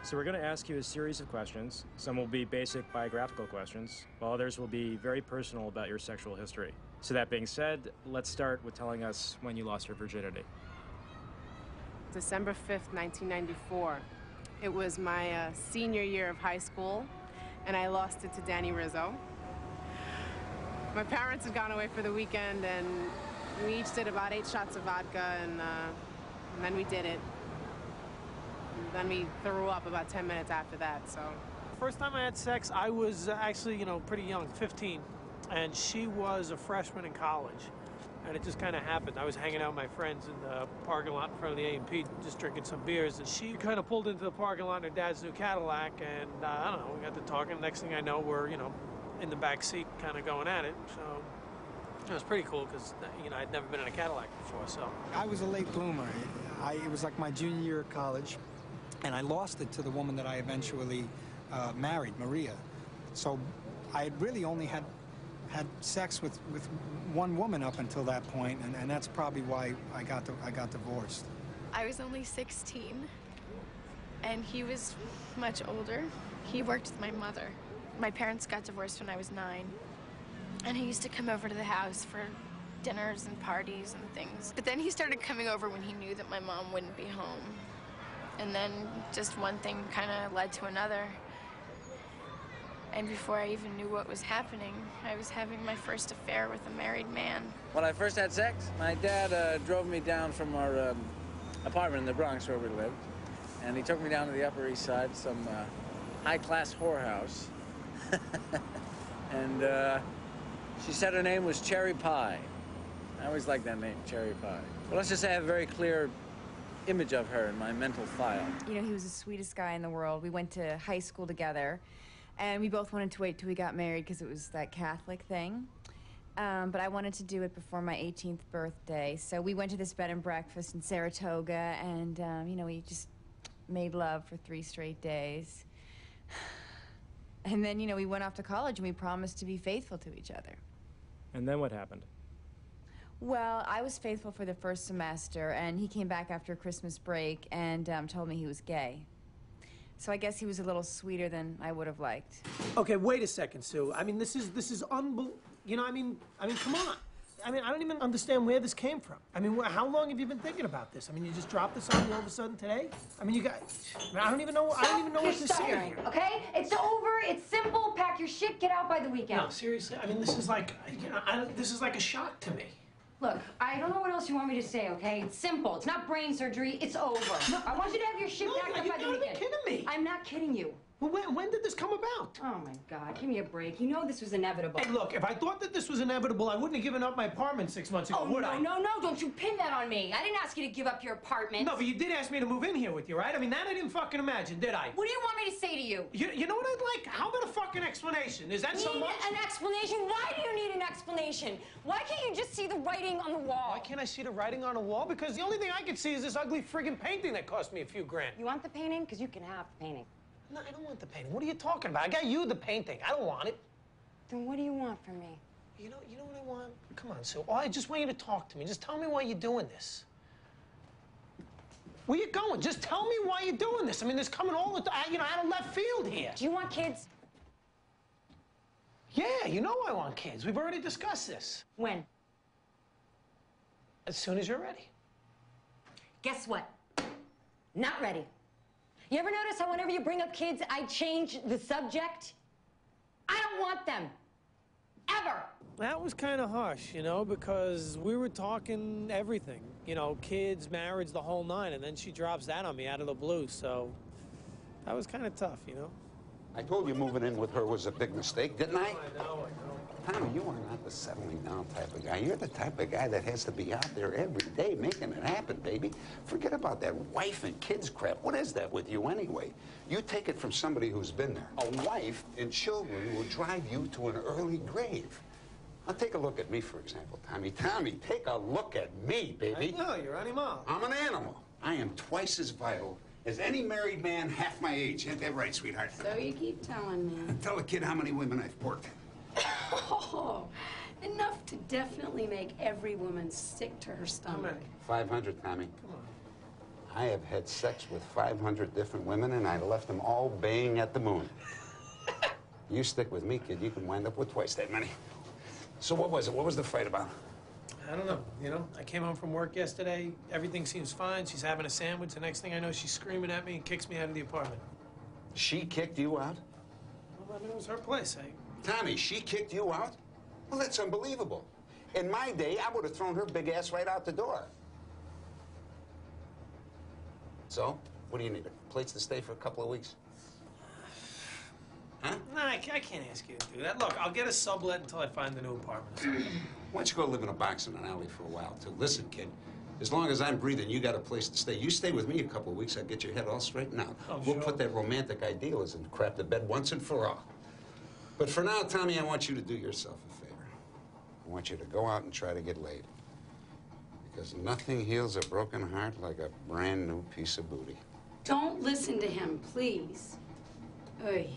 So we're going to ask you a series of questions. Some will be basic biographical questions, while others will be very personal about your sexual history. So that being said, let's start with telling us when you lost your virginity. December 5th, 1994. It was my senior year of high school, and I lost it to Danny Rizzo. My parents had gone away for the weekend, and we each did about 8 shots of vodka, and then we did it. And then we threw up about 10 minutes after that, so. First time I had sex, I was actually, pretty young, 15. And she was a freshman in college. And it just kind of happened. I was hanging out with my friends in the parking lot in front of the A&P, just drinking some beers. And she kind of pulled into the parking lot in her dad's new Cadillac. And I don't know, we got to talking. Next thing I know, we're, in the back seat kind of going at it. So it was pretty cool because, I'd never been in a Cadillac before, so. I was a late bloomer. It was like my junior year of college. And I lost it to the woman that I eventually married, Maria. So I had really only had sex with one woman up until that point, and that's probably why I got divorced. I was only 16, and he was much older. He worked with my mother. My parents got divorced when I was 9, and he used to come over to the house for dinners and parties and things. But then he started coming over when he knew that my mom wouldn't be home. And then just one thing kind of led to another. And before I even knew what was happening, I was having my first affair with a married man. When I first had sex, my dad drove me down from our apartment in the Bronx where we lived. And he took me down to the Upper East Side, some high-class whorehouse. And she said her name was Cherry Pie. I always liked that name, Cherry Pie. Well, let's just say I have a very clear image of her in my mental file. He was the sweetest guy in the world. We went to high school together, and we both wanted to wait till we got married because it was that Catholic thing. But I wanted to do it before my 18th birthday, so we went to this bed and breakfast in Saratoga, and we just made love for 3 straight days. And then, we went off to college, and we promised to be faithful to each other. And then what happened? Well, I was faithful for the first semester, and he came back after Christmas break and told me he was gay. So I guess he was a little sweeter than I would have liked. Okay, wait a second, Sue. I mean, this is unbelievable. I mean, come on. I don't even understand where this came from. I mean, how long have you been thinking about this? I mean, you just dropped this on me all of a sudden today? I mean, I don't even know what to say here. Okay? It's over. It's simple. Pack your shit. Get out by the weekend. No, seriously. I mean, this is like, this is like a shock to me. Look, I don't know what else you want me to say, okay? It's simple. It's not brain surgery. It's over. No, I want you to have your shit back up by the weekend. You're kidding me. I'm not kidding you. Well, when did this come about? Oh, my God. Give me a break. You know this was inevitable. Hey, look, if I thought that this was inevitable, I wouldn't have given up my apartment 6 months ago, would I? No. Don't you pin that on me. I didn't ask you to give up your apartment. No, but you did ask me to move in here with you, right? I mean, that I didn't fucking imagine, did I? What do you want me to say to you? You know what I'd like? How about a fucking explanation? Is that so much? An explanation? Why do you need an explanation? Why can't you just see the writing on the wall? Why can't I see the writing on the wall? Because the only thing I can see is this ugly friggin' painting that cost me a few grand. You want the painting? Because you can have the painting. No, I don't want the painting. What are you talking about? I got you the painting. I don't want it. Then what do you want from me? You know what I want? Come on, Sue. I just want you to talk to me. Just tell me why you're doing this. Where you going? Just tell me why you're doing this. I mean, this coming all the time, out of left field here. Do you want kids? Yeah, I want kids. We've already discussed this. When? As soon as you're ready. Guess what? Not ready. You ever notice how whenever you bring up kids, I change the subject? I don't want them. Ever. That was kind of harsh, because we were talking everything. Kids, marriage, the whole 9, and then she drops that on me out of the blue, so that was kind of tough, I told you moving in with her was a big mistake, didn't I? I know. Tommy, you are not the settling down type of guy. You're the type of guy that has to be out there every day making it happen, baby. Forget about that wife and kids crap. What is that with you anyway? You take it from somebody who's been there. A wife and children will drive you to an early grave. Now, take a look at me, for example, Tommy. Tommy, take a look at me, baby. I know, you're an animal. I'm an animal. I am twice as vital as any married man half my age. Ain't that right, sweetheart? So you keep telling me. Tell a kid how many women I've porked. Oh, enough to definitely make every woman sick to her stomach. 500, Tommy. Come on. I have had sex with 500 different women, and I left them all baying at the moon. You stick with me, kid, you can wind up with twice that many. So what was it? What was the fight about? I don't know, you know? I came home from work yesterday, everything seems fine, she's having a sandwich, the next thing I know, she's screaming at me and kicks me out of the apartment. She kicked you out? Well, I mean, it was her place. Tommy, she kicked you out? Well, that's unbelievable. In my day, I would have thrown her big ass right out the door. So, what do you need? Plates to stay for a couple of weeks? Huh? No, I can't ask you to do that. Look, I'll get a sublet until I find the new apartment. Why don't you go live in a box in an alley for a while, too? Listen, kid, as long as I'm breathing, you got a place to stay. You stay with me a couple of weeks, I'll get your head all straightened out. Oh, we'll sure. put that romantic idealism crap to bed once and for all. But for now, Tommy, I want you to do yourself a favor. I want you to go out and try to get laid. Because nothing heals a broken heart like a brand new piece of booty. Don't listen to him, please. Oy.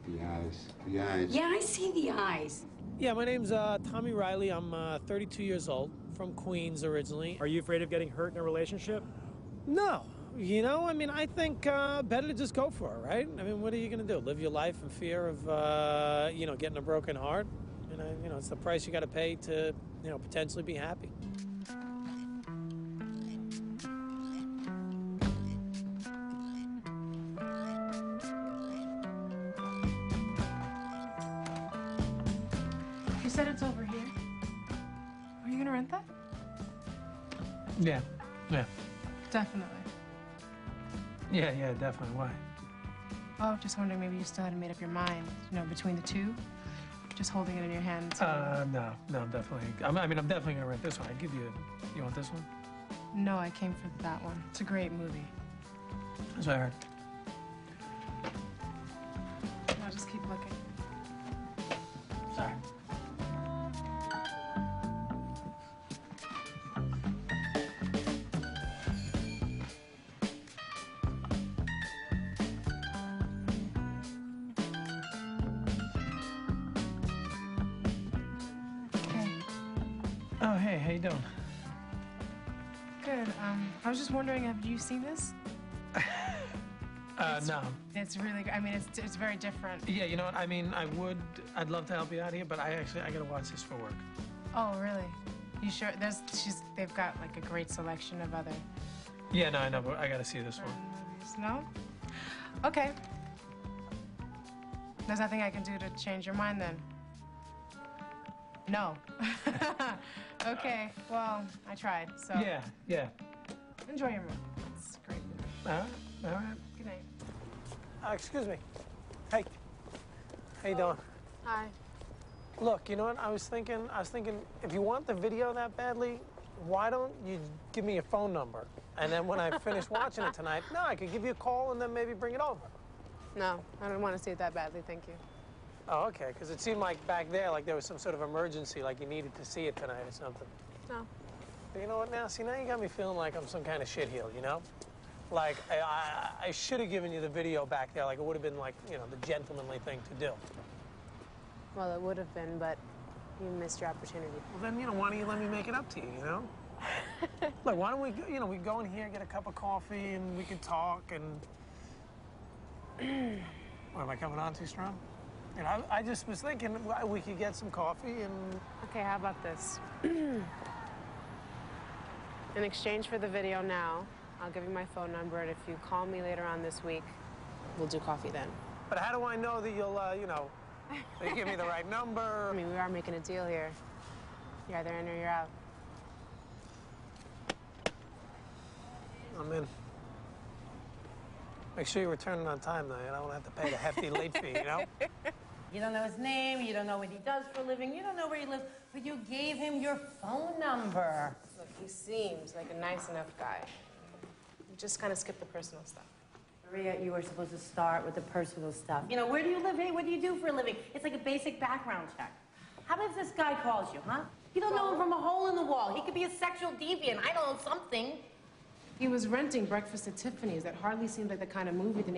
The eyes, the eyes. Yeah, I see the eyes. Yeah, my name's Tommy Riley. I'm 32 years old, from Queens originally. Are you afraid of getting hurt in a relationship? No. You know, I mean, I think better to just go for it, right? I mean, what are you going to do? Live your life in fear of, you know, getting a broken heart? And, you know, it's the price you got to pay to, you know, potentially be happy. You said it's over here. Are you gonna rent that? Yeah. Definitely. Yeah, definitely. Why? Oh, just wondering, maybe you still hadn't made up your mind, you know, between the two? Just holding it in your hand. No, definitely. I'm definitely gonna rent this one. I give you. You want this one? No, I came for that one. It's a great movie. That's what I heard. I'll just keep looking. Sorry. Oh, hey, how you doing? Good. I was just wondering, have you seen this? No. It's really good. I mean, it's very different. Yeah, you know what? I mean, I'd love to help you out here, but I gotta watch this for work. Oh, really? You sure? They've got like a great selection of other Yeah, no, I know, but I gotta see this one. movies. No? Okay. There's nothing I can do to change your mind then? No. Okay, well, I tried, so. Yeah. Enjoy your movie. It's a great movie. All right. Good night. Excuse me. Hey. How you doing? Hi. Look, you know what? I was thinking, if you want the video that badly, why don't you give me your phone number? And then when I finish watching it tonight, I could give you a call and then maybe bring it over. No, I don't want to see it that badly, thank you. Oh, okay, because it seemed like back there, like there was some sort of emergency, like you needed to see it tonight or something. No. But you know what now? See, now you got me feeling like I'm some kind of shitheel, you know? Like, I should have given you the video back there, like it would have been like, you know, the gentlemanly thing to do. Well, it would have been, but you missed your opportunity. Well, then, you know, why don't you let me make it up to you, you know? Look, why don't we, you know, we go in here, get a cup of coffee, and we can talk, and... What, am I coming on too strong? You know, I just was thinking we could get some coffee and... Okay, how about this? In exchange for the video now, I'll give you my phone number, and if you call me later on this week, we'll do coffee then. But how do I know that you'll, you know, that you give me the right number? I mean, we are making a deal here. You're either in or you're out. I'm in. Make sure you return it on time, though. I don't have to pay the hefty late fee, you know? You don't know his name, you don't know what he does for a living, you don't know where he lives, but you gave him your phone number. Look, he seems like a nice enough guy. You just kind of skip the personal stuff. Maria, you were supposed to start with the personal stuff. You know, where do you live? Hey, what do you do for a living? It's like a basic background check. How about if this guy calls you, huh? You don't know him from a hole in the wall. He could be a sexual deviant. I don't know, something. He was renting Breakfast at Tiffany's. That hardly seemed like the kind of movie that